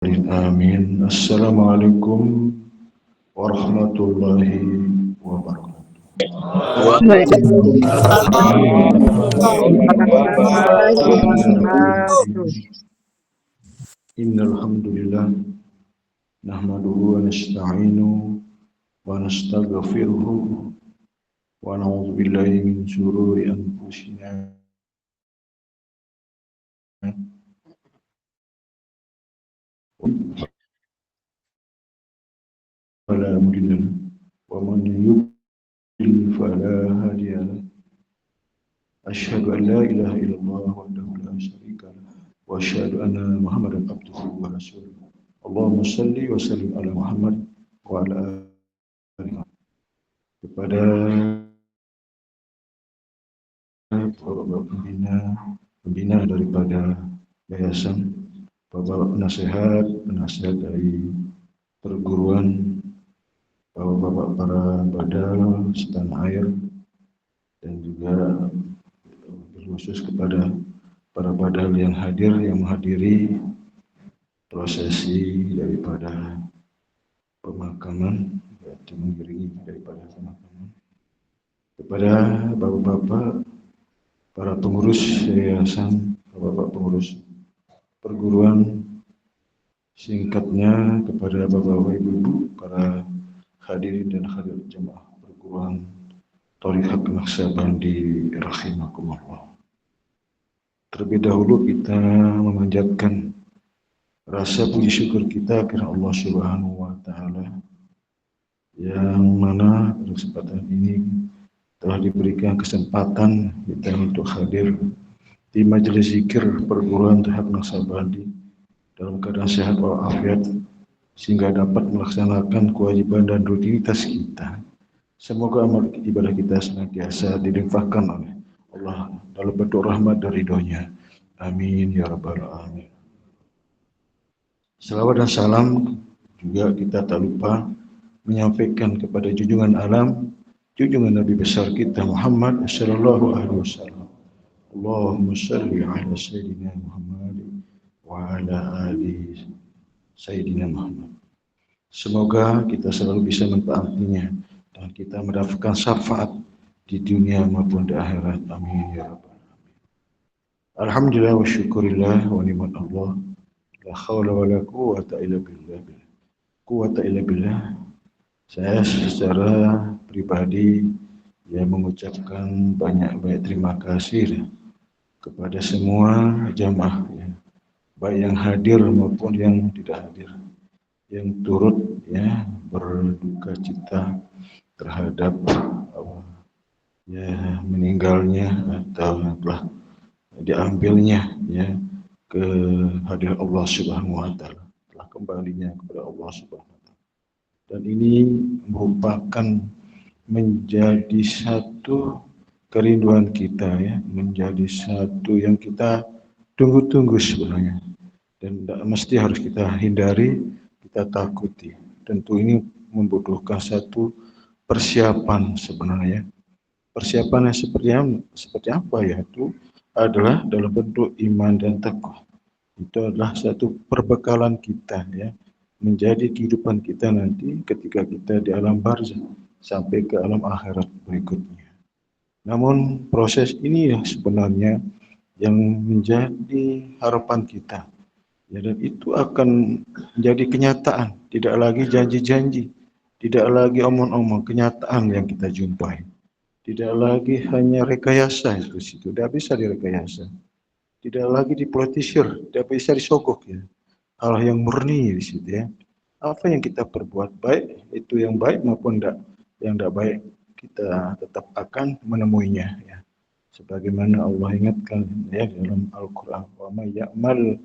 Amin. Assalamualaikum warahmatullahi wabarakatuh. Innal hamdalillah nahmaduhu wa nasta'inuhu wa nastaghfiruhu wa na'udzu billahi min shururi anfusina wa la mudilla wa man yudlil fala hadiya lahu. Asyhadu an la ilaha illallah wahdahu la syarika lah wa asyhadu anna Muhammadan abduhu wa rasuluh. Allahumma shalli wa sallim ala Muhammad wa ala alihi. Kepada bapak pembina daripada yayasan, bapak penasihat dari perguruan, bapak para badal setanah air, dan juga khusus kepada para badal yang menghadiri prosesi daripada pemakaman, yaitu mengiringi daripada pemakaman. Kepada bapak-bapak para pengurus yayasan, bapak pengurus perguruan, singkatnya kepada bapak-bapak ibu-ibu para hadirin dan hadirat jemaah perguruan Thariqat Naqsyabandi rahimakumullah. Terlebih dahulu kita memanjatkan rasa puji syukur kita kepada Allah Subhanahu wa taala yang mana pada kesempatan ini telah diberikan kesempatan kita untuk hadir di majelis zikir perguruan Thariqat Naqsyabandi dalam keadaan sehat walafiat sehingga dapat melaksanakan kewajiban dan rutinitas kita. Semoga amal ibadah kita senantiasa dilimpahkan oleh Allah dalam bentuk rahmat dan ridhonya. Amin ya rabbal alamin. Salawat dan salam juga kita tak lupa menyampaikan kepada junjungan alam, junjungan Nabi besar kita Muhammad sallallahu alaihi wasallam. Allahumma shalli ala sayyidina Muhammad wa ala ali sayyidina Muhammad. Semoga kita selalu bisa mentaatinya dan kita mendapatkan syafaat di dunia maupun di akhirat. Amin ya rabbal alamin. Alhamdulillah wa syukurillah wa ni'mat Allah. La haula wa la quwwata illa billah. Saya secara pribadi mengucapkan banyak-banyak terima kasih kepada semua jamaah baik yang hadir maupun yang tidak hadir, yang turut berduka cita terhadap meninggalnya atau telah diambilnya ke hadirat Allah Subhanahu wa taala, telah kembalinya kepada Allah Subhanahu wa taala. Dan ini merupakan menjadi satu kerinduan kita menjadi satu yang kita tunggu-tunggu sebenarnya dan mesti harus kita hindari, kita takuti. Tentu ini membutuhkan satu persiapan sebenarnya. Persiapan yang seperti apa yaitu adalah dalam bentuk iman dan takwa. Itu adalah satu perbekalan kita menjadi kehidupan kita nanti ketika kita di alam barzakh sampai ke alam akhirat berikutnya. Namun proses ini yang sebenarnya yang menjadi harapan kita. Dan itu akan menjadi kenyataan, tidak lagi janji-janji, tidak lagi omong-omong, kenyataan yang kita jumpai. Tidak lagi hanya rekayasa di situ, tidak bisa direkayasa. Tidak lagi dipolitisir, tidak bisa disogok hal yang murni di situ Apa yang kita perbuat baik, itu yang baik maupun yang tidak baik, kita tetap akan menemuinya Sebagaimana Allah ingatkan dalam Al-Quran, wa may ya'mal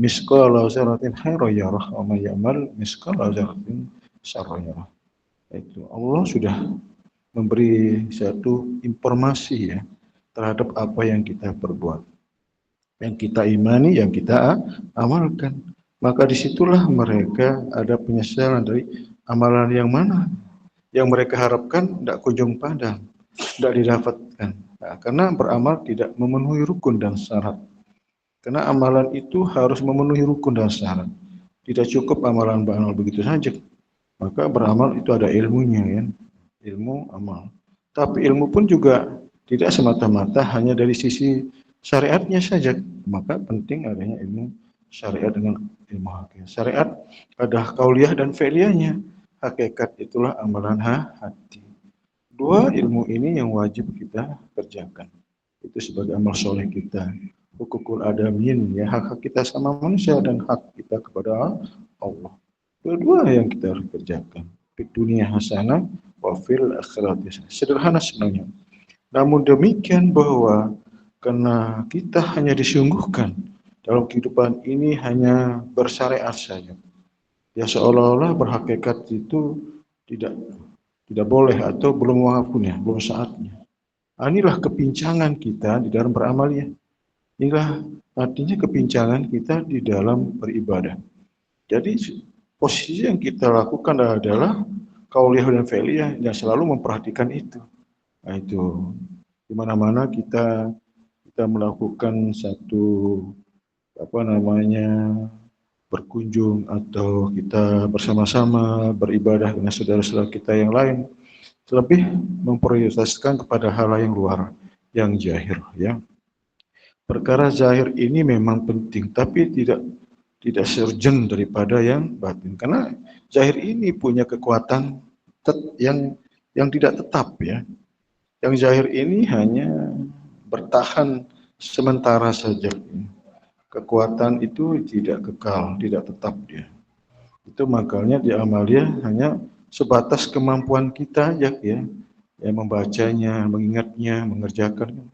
misqala dzarratin khairan yarah wa may ya'mal misqala dzarratin syarran yarah. Itu Allah sudah memberi satu informasi terhadap apa yang kita perbuat, yang kita imani, yang kita amalkan. Maka disitulah mereka ada penyesalan dari amalan yang mana yang mereka harapkan tidak kunjung padam, tidak didapatkan. Nah, karena beramal tidak memenuhi rukun dan syarat. Karena amalan itu harus memenuhi rukun dan syarat. Tidak cukup amalan beramal begitu saja. Maka beramal itu ada ilmunya ya, ilmu amal. Tapi ilmu pun juga tidak semata-mata hanya dari sisi syariatnya saja. Maka penting adanya ilmu syariat dengan ilmu hakikat. Syariat ada kauliyah dan fi'liyahnya. Hakikat itulah amalan hati. Dua ilmu ini yang wajib kita kerjakan. Itu sebagai amal soleh kita. Hukukul adamin, ya hak-hak kita sama manusia dan hak kita kepada Allah. Dua-dua yang kita harus kerjakan. Di dunia hasanah, wa fil akhirat hasanah. Sederhana sebenarnya. Namun demikian bahwa karena kita hanya disungguhkan dalam kehidupan ini hanya bersyariat saja. Ya seolah-olah berhakikat itu tidak tidak boleh atau belum waktunya, belum saatnya. Inilah kepincangan kita di dalam beramal ya. Inilah artinya kepincangan kita di dalam beribadah. Jadi posisi yang kita lakukan adalah kauliyah dan fi'liyah yang selalu memperhatikan itu. Nah, itu di mana-mana kita melakukan satu berkunjung atau kita bersama-sama beribadah dengan saudara-saudara kita yang lain, lebih memprioritaskan kepada hal yang luar, yang zahir ya. Perkara zahir ini memang penting, tapi tidak surgen daripada yang batin. Karena zahir ini punya kekuatan yang tidak tetap ya. Yang zahir ini hanya bertahan sementara saja. Kekuatan itu tidak kekal, tidak tetap dia. Itu makanya di amalia hanya sebatas kemampuan kita aja ya. Ya membacanya, mengingatnya, mengerjakan.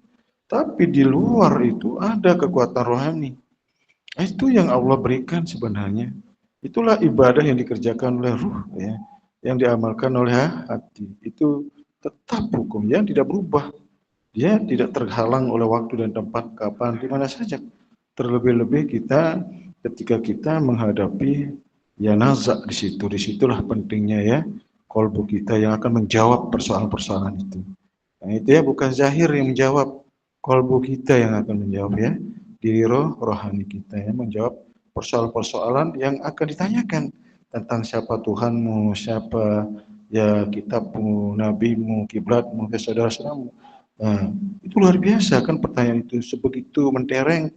Tapi di luar itu ada kekuatan rohani. Itu yang Allah berikan sebenarnya. Itulah ibadah yang dikerjakan oleh ruh ya, yang diamalkan oleh hati. Itu tetap hukumnya tidak berubah. Dia tidak terhalang oleh waktu dan tempat kapan di mana saja. Terlebih-lebih kita ketika kita menghadapi ya nazak di situ, disitulah pentingnya ya kolbu kita yang akan menjawab persoalan-persoalan itu. Nah, itu ya bukan zahir yang menjawab, kolbu kita yang akan menjawab ya, diri rohani kita yang menjawab persoalan-persoalan yang akan ditanyakan tentang siapa Tuhanmu, siapa ya kitabmu, nabimu, kiblatmu, saudara-saudaramu. Nah, itu luar biasa kan pertanyaan itu sebegitu mentereng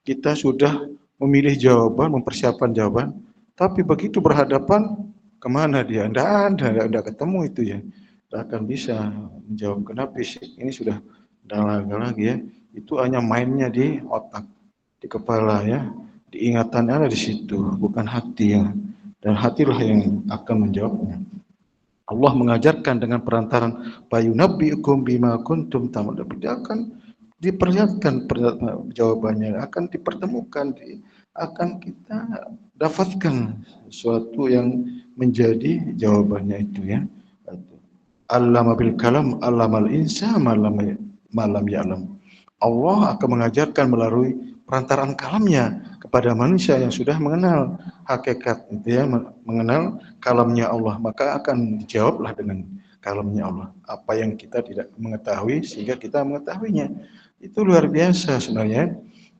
kita sudah memilih jawaban, mempersiapkan jawaban, tapi begitu berhadapan kemana dia? Tidak ketemu itu ya. Tidak akan bisa menjawab kenapa ini sudah tidak lagi ya. Itu hanya mainnya di otak, di kepala ya, diingatannya ada di situ, bukan hati ya. Dan hatilah yang akan menjawabnya. Allah mengajarkan dengan perantaran payunabbiukum bima kuntum ta'malun. Dia akan diperlihatkan jawabannya, akan dipertemukan, akan kita dapatkan sesuatu yang menjadi jawabannya itu ya. Allama bil kalam, allamal insa malam ya'lam. Allah akan mengajarkan melalui perantaraan kalamnya kepada manusia yang sudah mengenal hakikat itu ya, mengenal kalamnya Allah, maka akan dijawablah dengan kalamnya Allah. Apa yang kita tidak mengetahui sehingga kita mengetahuinya. Itu luar biasa sebenarnya.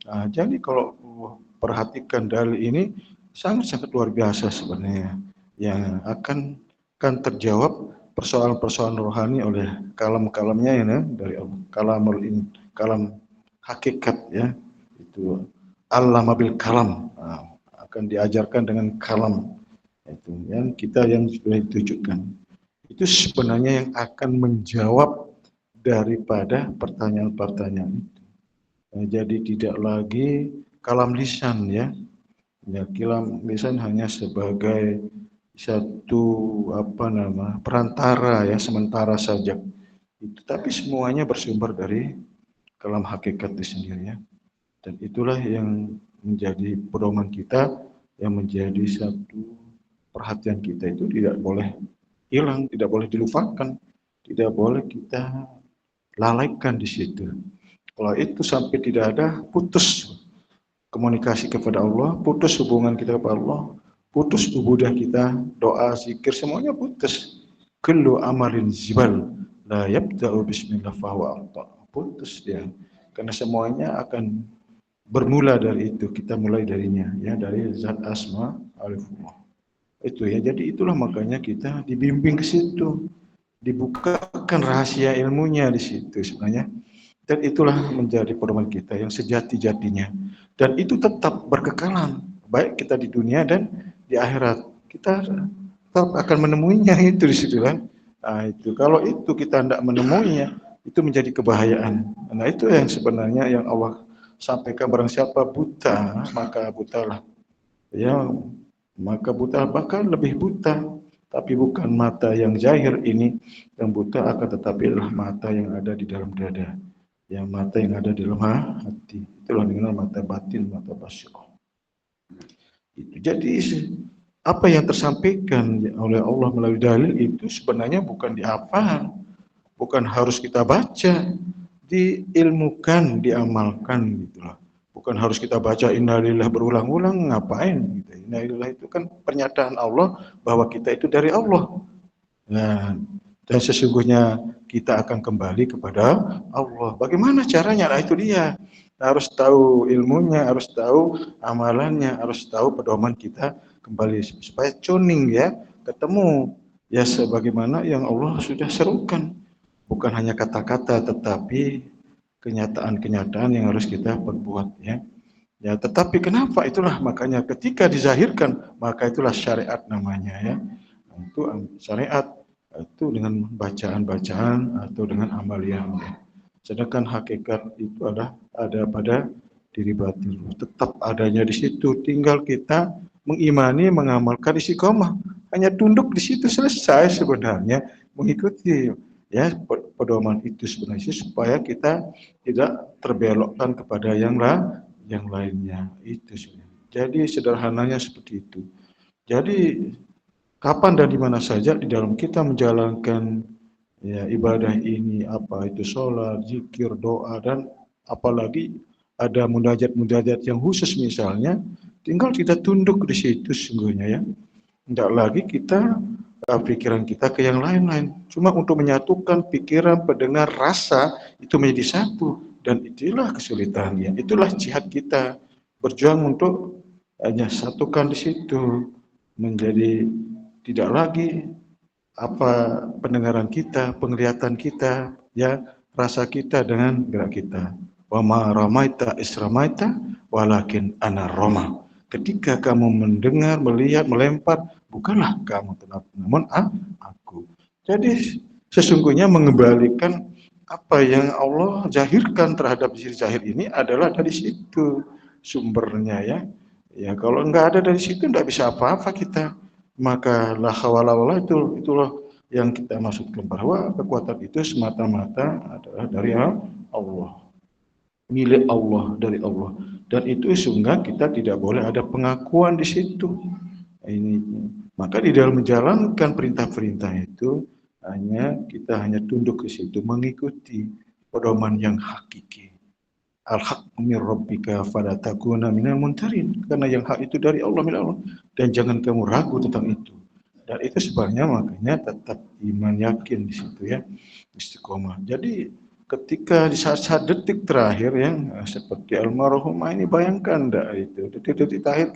Nah, jadi kalau perhatikan dalil ini sangat-sangat luar biasa sebenarnya yang akan terjawab persoalan-persoalan rohani oleh kalam-kalamnya ya dari Allah. Kalam hakikat ya. Itu Allah bil kalam. Nah, akan diajarkan dengan kalam itu yang kita yang sudah ditujukan. Itu sebenarnya yang akan menjawab daripada pertanyaan-pertanyaan itu. Nah, jadi tidak lagi kalam lisan ya. Ya, kalam lisan hanya sebagai satu perantara ya sementara saja. Itu tapi semuanya bersumber dari kalam hakikat itu sendiri ya. Dan itulah yang menjadi pedoman kita, yang menjadi satu perhatian kita itu tidak boleh hilang, tidak boleh dilupakan, tidak boleh kita lalaikan di situ. Kalau itu sampai tidak ada, putus komunikasi kepada Allah, putus hubungan kita kepada Allah, putus ibadah kita, doa, zikir, semuanya putus. Kullu amalin zibal la yabda'u bismillah fahuwa aqta. Putus dia. Karena semuanya akan bermula dari itu, kita mulai darinya ya, dari zat asma arifullah. Itu ya, jadi itulah makanya kita dibimbing ke situ, dibukakan rahasia ilmunya di situ sebenarnya. Dan itulah menjadi pedoman kita yang sejati-jatinya. Dan itu tetap berkekalan, baik kita di dunia dan di akhirat. Kita tetap akan menemuinya itu di situ kan. Nah, itu kalau itu kita tidak menemuinya, itu menjadi kebahayaan. Nah, itu yang sebenarnya yang Allah sampaikan, barang siapa buta, maka butalah. Ya, maka buta bahkan lebih buta, tapi bukan mata yang zahir ini yang buta, akan tetapi adalah mata yang ada di dalam dada, yang mata yang ada di dalam hati. Itulah dengan mata batin, mata basyirah. Itu. Jadi apa yang tersampaikan oleh Allah melalui dalil itu sebenarnya bukan dihafal, bukan harus kita baca, diilmukan, diamalkan gitulah. Bukan harus kita baca innalillah berulang-ulang, ngapain gitu. Innalillah itu kan pernyataan Allah bahwa kita itu dari Allah. Nah, dan sesungguhnya kita akan kembali kepada Allah. Bagaimana caranya? Nah, itu dia. Harus tahu ilmunya, harus tahu amalannya, harus tahu pedoman kita kembali supaya tuning ya, ketemu ya sebagaimana yang Allah sudah serukan. Bukan hanya kata-kata tetapi kenyataan-kenyataan yang harus kita perbuat ya. Ya, tetapi kenapa itulah makanya ketika dizahirkan maka itulah syariat namanya ya. Itu syariat itu dengan bacaan-bacaan atau dengan amaliyahnya. Sedangkan hakikat itu ada pada diri batin. Tetap adanya di situ. Tinggal kita mengimani, mengamalkan istiqomah. Hanya tunduk di situ selesai sebenarnya, mengikuti ya pedoman itu sebenarnya supaya kita tidak terbelokkan kepada yang lainnya itu sebenarnya. Jadi sederhananya seperti itu. Jadi kapan dan di mana saja di dalam kita menjalankan ya ibadah ini, apa itu sholat, zikir, doa, dan apalagi ada munajat-munajat yang khusus misalnya, tinggal kita tunduk di situ sesungguhnya ya. Tidak lagi kita pikiran kita ke yang lain-lain. Cuma untuk menyatukan pikiran, pendengar, rasa itu menjadi satu. Dan itulah kesulitannya. Itulah jihad kita. Berjuang untuk hanya satukan di situ. Menjadi tidak lagi apa pendengaran kita, penglihatan kita, ya rasa kita dengan gerak kita. Wa ma ramaita isramaita walakin ana rama. Ketika kamu mendengar, melihat, melempar, bukanlah kamu namun aku. Jadi sesungguhnya mengembalikan apa yang Allah zahirkan terhadap diri zahir ini adalah dari situ sumbernya ya. Ya kalau enggak ada dari situ enggak bisa apa-apa kita. Maka la hawla wala itulah yang kita maksudkan bahwa kekuatan itu semata-mata adalah dari Allah, milik Allah, dari Allah. Dan itu sehingga kita tidak boleh ada pengakuan di situ. Ini maka di dalam menjalankan perintah-perintah itu kita hanya tunduk ke situ, mengikuti pedoman yang hakiki. Al-haq min rabbika fala takuna minal muntarin. Karena yang hak itu dari Allah, milik Allah, dan jangan kamu ragu tentang itu. Dan itu sebenarnya makanya tetap iman, yakin di situ ya, istiqomah. Jadi ketika di saat-saat detik terakhir yang seperti almarhumah ini, bayangkan enggak itu detik-detik terakhir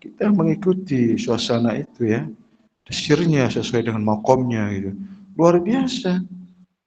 kita mengikuti suasana itu ya, desirnya sesuai dengan makomnya gitu, luar biasa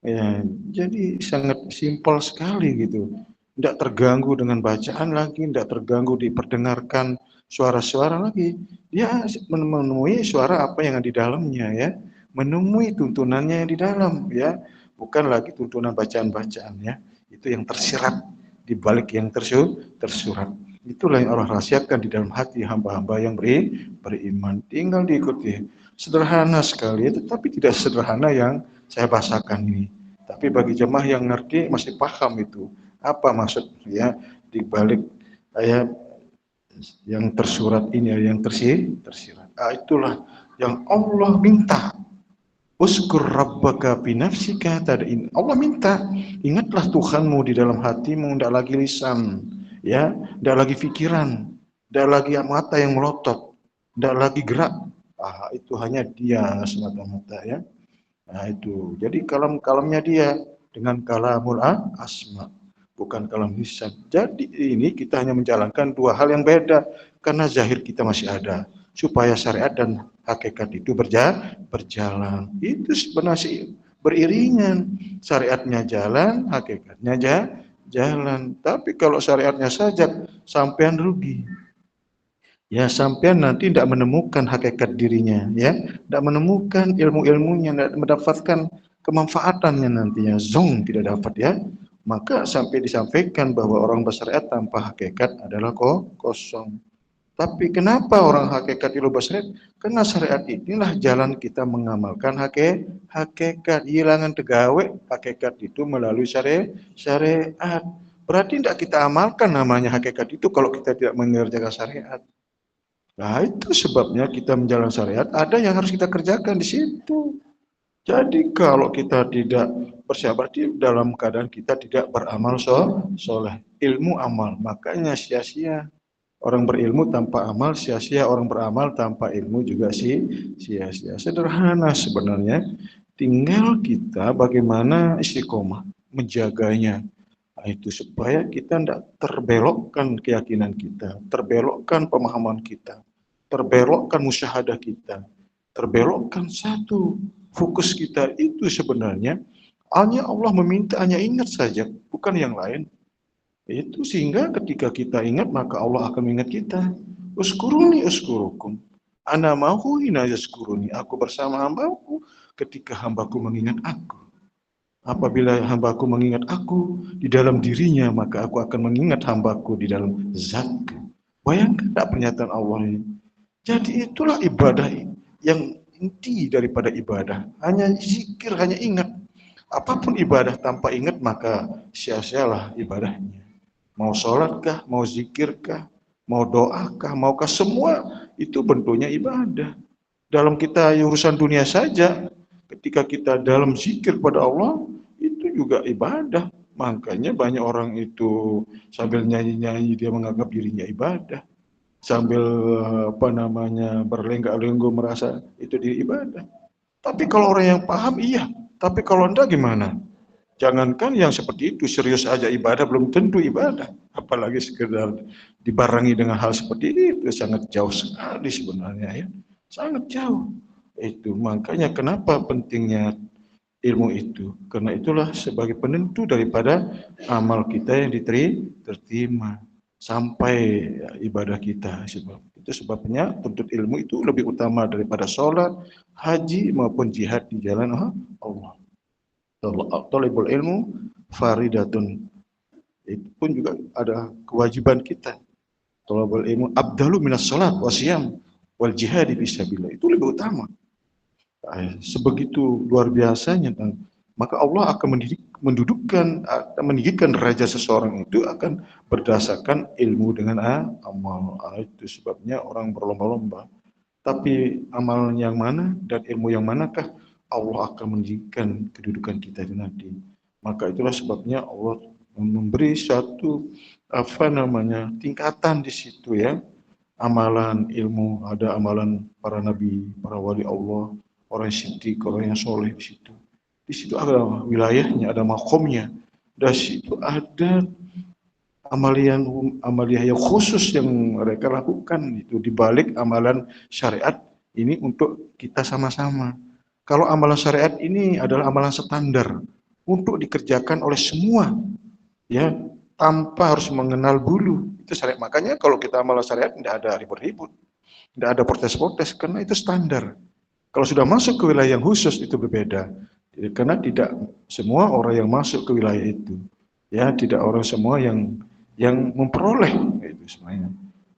ya. Jadi sangat simpel sekali gitu, tidak terganggu dengan bacaan lagi, tidak terganggu diperdengarkan suara-suara lagi. Dia menemui suara apa yang ada di dalamnya ya, menemui tuntunannya yang di dalam ya, bukan lagi tuntunan bacaan-bacaan ya. Itu yang tersirat di balik yang tersurat. Itulah yang Allah rahasiakan di dalam hati hamba-hamba yang beriman. Tinggal diikuti. Sederhana sekali, tetapi tidak sederhana yang saya bahasakan ini. Tapi bagi jemaah yang ngerti masih paham itu. Apa maksud ya di balik ayat yang tersurat ini, yang tersirat. Itulah yang Allah minta. Uskur rabbaka binafsika tad'in. Allah minta, ingatlah Tuhanmu di dalam hatimu, tidak lagi lisan, ya, tidak lagi pikiran, tidak lagi mata yang melotot, tidak lagi gerak. Itu hanya Dia semata-mata ya. Nah itu. Jadi kalamnya Dia dengan kalamul asma, bukan kalam lisan. Jadi ini kita hanya menjalankan dua hal yang beda karena zahir kita masih ada. supaya syariat dan hakikat itu berjalan. Itu sebenarnya beriringan. Syariatnya jalan, hakikatnya jalan. Tapi kalau syariatnya saja, sampean rugi. Ya, sampean nanti tidak menemukan hakikat dirinya, ya, tidak menemukan ilmu-ilmunya, tidak mendapatkan kemanfaatannya nantinya, zong tidak dapat, ya. Maka sampai disampaikan bahwa orang bersyariat tanpa hakikat adalah kosong. Tapi kenapa orang hakikat itu bersyariat? Karena syariat inilah jalan kita mengamalkan hakikat. Hilangan tegawe hakikat itu melalui syariat. Berarti tidak kita amalkan namanya hakikat itu kalau kita tidak mengerjakan syariat. Nah, itu sebabnya kita menjalankan syariat, ada yang harus kita kerjakan di situ. Jadi kalau kita tidak bersabar dalam keadaan kita tidak beramal soleh, ilmu amal, makanya sia-sia. Orang berilmu tanpa amal sia-sia, orang beramal tanpa ilmu juga sia-sia. Sederhana sebenarnya, tinggal kita bagaimana istiqomah menjaganya. Nah, itu supaya kita tidak terbelokkan keyakinan kita, terbelokkan pemahaman kita, terbelokkan musyahadah kita, terbelokkan satu fokus kita itu sebenarnya hanya Allah meminta, hanya ingat saja, bukan yang lain. Itu sehingga ketika kita ingat maka Allah akan mengingat kita. Uskuruni uskurukum. Ana mahu hina yaskuruni. Aku bersama hambaku ketika hambaku mengingat aku. Apabila hambaku mengingat aku di dalam dirinya, maka aku akan mengingat hambaku di dalam zatku. Bayangkan tak pernyataan Allah ini. Jadi itulah ibadah yang inti daripada ibadah. Hanya zikir, hanya ingat. Apapun ibadah tanpa ingat maka sia-sialah ibadahnya. Mau sholatkah, mau zikirkah, mau doakah, maukah, semua itu bentuknya ibadah. Dalam kita urusan dunia saja, ketika kita dalam zikir pada Allah, itu juga ibadah. Makanya banyak orang itu sambil nyanyi-nyanyi dia menganggap dirinya ibadah. Sambil berlenggak-lenggok merasa itu diri ibadah. Tapi kalau orang yang paham, iya. Tapi kalau enggak gimana? Jangankan yang seperti itu, serius aja ibadah belum tentu ibadah. Apalagi sekedar dibarengi dengan hal seperti itu, sangat jauh sekali sebenarnya, ya. Sangat jauh. Itu makanya kenapa pentingnya ilmu itu. Karena itulah sebagai penentu daripada amal kita yang diterima sampai ibadah kita. Itu sebabnya tuntut ilmu itu lebih utama daripada sholat, haji maupun jihad di jalan Allah. Thalibul ilmu faridatun. Itu pun juga ada kewajiban kita. Thalibul ilmu abdalu minas sholat wasiyam wal jihad fisabilillah. Itu lebih utama. Sebegitu luar biasanya, maka Allah akan meninggikan derajat seseorang itu akan berdasarkan ilmu dengan amal. Itu sebabnya orang berlomba-lomba. Tapi amal yang mana dan ilmu yang manakah Allah akan meninggikan kedudukan kita nanti. Maka itulah sebabnya Allah memberi satu tingkatan di situ, ya. Amalan ilmu, ada amalan para nabi, para wali Allah, orang yang siddiq, orang yang soleh di situ. Di situ ada wilayahnya, ada makomnya. Di situ ada amaliyah yang khusus yang mereka lakukan itu di balik amalan syariat ini untuk kita sama-sama. Kalau amalan syariat ini adalah amalan standar untuk dikerjakan oleh semua, ya, tanpa harus mengenal bulu. Itu syariat. Makanya kalau kita amalan syariat tidak ada ribut-ribut, tidak ada protes-protes karena itu standar. Kalau sudah masuk ke wilayah yang khusus itu berbeda. Karena tidak semua orang yang masuk ke wilayah itu, ya, tidak orang semua yang memperoleh itu semuanya.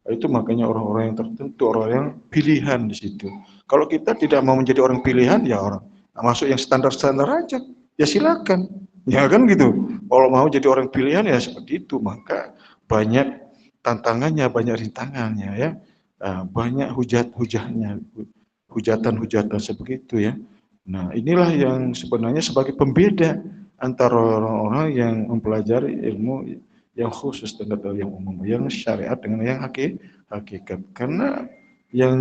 Itu makanya orang-orang yang tertentu, orang yang pilihan di situ. Kalau kita tidak mau menjadi orang pilihan, ya orang masuk yang standar-standar aja, ya silakan, ya kan gitu. Kalau mau jadi orang pilihan ya seperti itu, maka banyak tantangannya, banyak rintangannya, ya. Banyak hujatan-hujatan seperti itu, ya. Nah, inilah yang sebenarnya sebagai pembeda antara orang-orang yang mempelajari ilmu yang khusus dengan yang umum, yang syariat dengan yang hakikat. Karena yang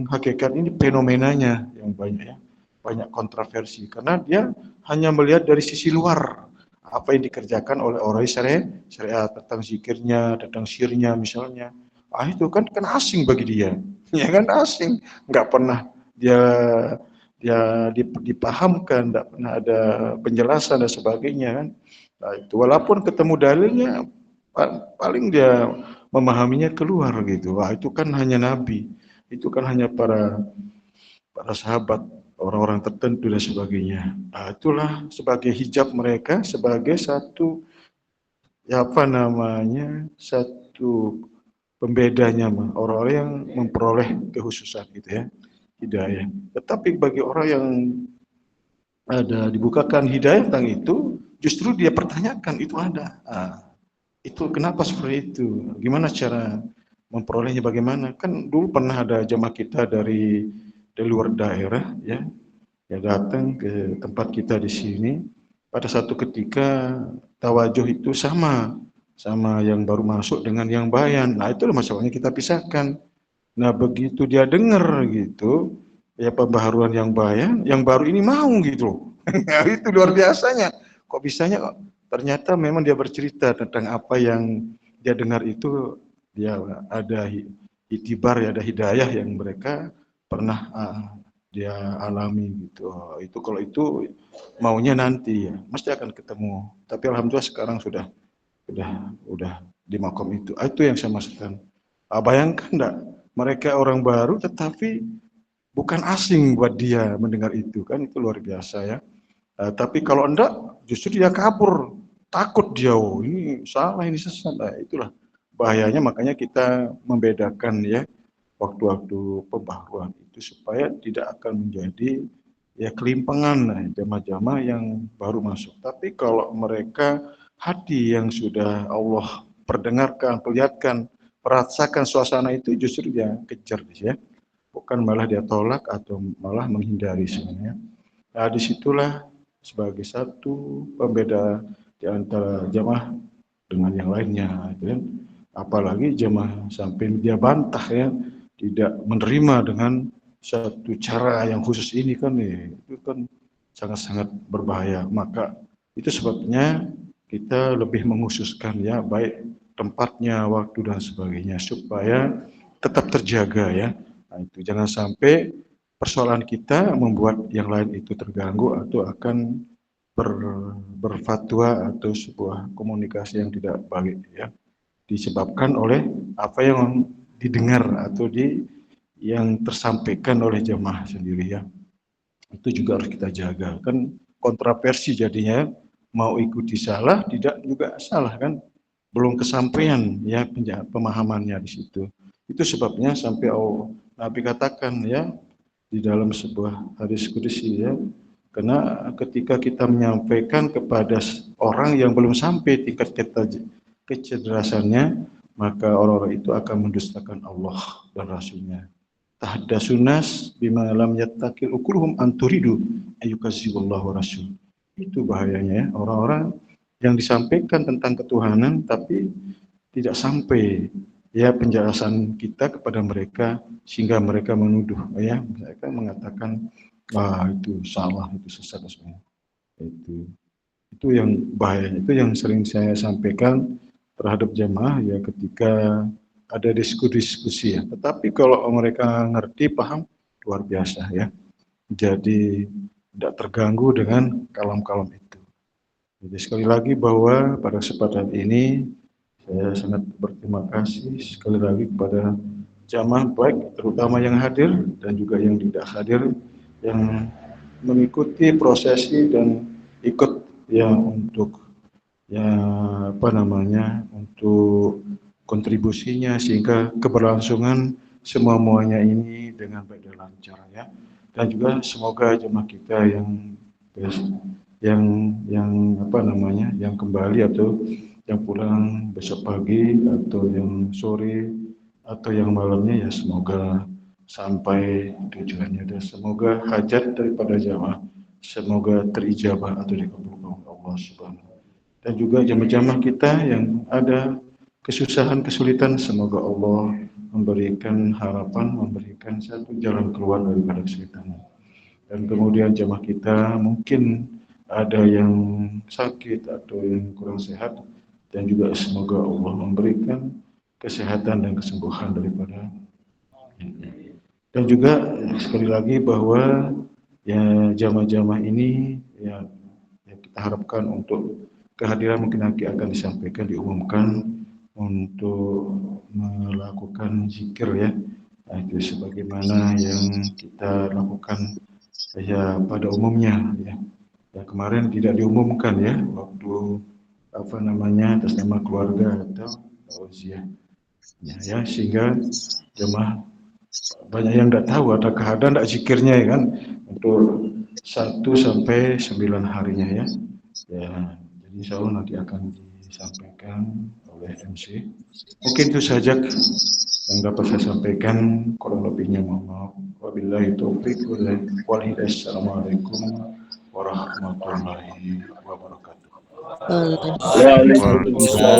hakikat ini fenomenanya yang banyak, ya, banyak kontroversi karena dia hanya melihat dari sisi luar apa yang dikerjakan oleh orang syariat tentang zikirnya, tentang syirnya misalnya. Itu kan asing bagi dia. ya kan asing, nggak pernah dia dia dipahamkan, nggak pernah ada penjelasan dan sebagainya kan. Nah, itu walaupun ketemu dalilnya paling dia memahaminya keluar gitu. Wah, itu kan hanya nabi, itu kan hanya para sahabat, orang-orang tertentu dan sebagainya. Nah, itulah sebagai hijab mereka, sebagai satu ya apa namanya, satu pembedanya orang-orang yang memperoleh kekhususan gitu ya, hidayah. Tetapi bagi orang yang ada dibukakan hidayah tentang itu, justru dia pertanyakan itu ada. Itu kenapa seperti itu? Gimana cara memperolehnya? Bagaimana? Kan dulu pernah ada jamaah kita dari luar daerah ya, yang datang ke tempat kita di sini. Pada satu ketika tawajuh itu sama yang baru masuk dengan yang bayan. Nah, itu masalahnya kita pisahkan. Nah, begitu dia dengar gitu, ya pembaharuan yang bayan, yang baru ini mau gitu. Nah, itu luar biasanya. Kok bisanya kok? Ternyata memang dia bercerita tentang apa yang dia dengar itu, dia ada itibar, ya, ada hidayah yang mereka pernah dia alami gitu. Itu kalau itu maunya nanti ya, mesti akan ketemu. Tapi alhamdulillah sekarang sudah di makom itu. Itu yang saya maksudkan. Bayangkan enggak, mereka orang baru tetapi bukan asing buat dia mendengar itu kan, itu luar biasa ya. Tapi kalau enggak, justru dia kabur, takut dia, oh ini salah, ini sesat. Nah, itulah bahayanya, makanya kita membedakan ya waktu-waktu pembaharuan itu supaya tidak akan menjadi ya kelimpangan jamaah-jamaah yang baru masuk. Tapi kalau mereka hati yang sudah Allah perdengarkan, perlihatkan, merasakan suasana itu, justru dia kejar ya, bukan malah dia tolak atau malah menghindari sebenarnya. Nah, disitulah sebagai satu pembeda di antara jamaah dengan yang lainnya, gitu kan. Apalagi jamaah sampai dia bantah ya, tidak menerima dengan satu cara yang khusus ini kan, ya, itu kan sangat-sangat berbahaya. Maka itu sebabnya kita lebih menghususkan ya, baik tempatnya, waktu dan sebagainya supaya tetap terjaga ya. Nah, itu jangan sampai persoalan kita membuat yang lain itu terganggu atau akan ber, berfatwa atau sebuah komunikasi yang tidak baik ya, disebabkan oleh apa yang didengar atau yang tersampaikan oleh jemaah sendiri ya. Itu juga harus kita jaga. Kan kontroversi jadinya, mau ikuti salah, tidak juga salah kan. Belum kesampaian ya pemahamannya di situ. Itu sebabnya sampai Nabi katakan ya di dalam sebuah hadis qudsi ya, karena ketika kita menyampaikan kepada orang yang belum sampai tingkat kecerdasannya, maka orang-orang itu akan mendustakan Allah dan Rasulnya. Tahdasunas bima lam yattaqil ukuluhum anturidu ayyukazzibullahu rasul. Itu bahayanya ya, orang-orang yang disampaikan tentang ketuhanan tapi tidak sampai ya penjelasan kita kepada mereka sehingga mereka menuduh ya, mereka mengatakan wah itu salah, itu sesat sebenarnya. Itu yang bahayanya, itu yang sering saya sampaikan terhadap jemaah ya ketika ada diskusi ya. Tetapi kalau mereka ngerti, paham, luar biasa ya. Jadi tidak terganggu dengan kalam-kalam itu. Jadi sekali lagi bahwa pada kesempatan ini saya sangat berterima kasih sekali lagi kepada jamaah baik terutama yang hadir dan juga yang tidak hadir yang mengikuti prosesi dan ikut yang untuk ya apa namanya untuk kontribusinya sehingga keberlangsungan semua-muanya ini dengan baik dan lancar ya. Dan juga semoga jemaah kita yang apa namanya yang kembali atau yang pulang besok pagi atau yang sore atau yang malamnya ya semoga sampai tujuannya dan semoga hajat daripada jamaah semoga terijabah atau dikabulkan oleh Allah Subhanahu. Dan juga jamaah-jamaah kita yang ada kesusahan kesulitan semoga Allah memberikan harapan, memberikan satu jalan keluar daripada kesulitan. Dan kemudian jamaah kita mungkin ada yang sakit atau yang kurang sehat dan juga semoga Allah memberikan kesehatan dan kesembuhan daripada Dan juga sekali lagi bahwa ya jamaah-jamaah ini ya, kita harapkan untuk kehadiran mungkin nanti akan disampaikan, diumumkan untuk melakukan zikir ya. Nah, itu sebagaimana yang kita lakukan ya pada umumnya ya. Ya kemarin tidak diumumkan ya waktu apa namanya atas nama keluarga atau tausiah ya, sehingga jemaah banyak yang tidak tahu adakah ada tidak zikirnya ya kan untuk 1 sampai 9 harinya ya. Ya, jadi insya Allah nanti akan disampaikan oleh MC. Mungkin itu saja yang dapat saya sampaikan, kurang lebihnya mohon maaf. Wabillahi taufiq wal hidayah. Assalamualaikum warahmatullahi wabarakatuh. Waalaikumsalam. Waalaikumsalam.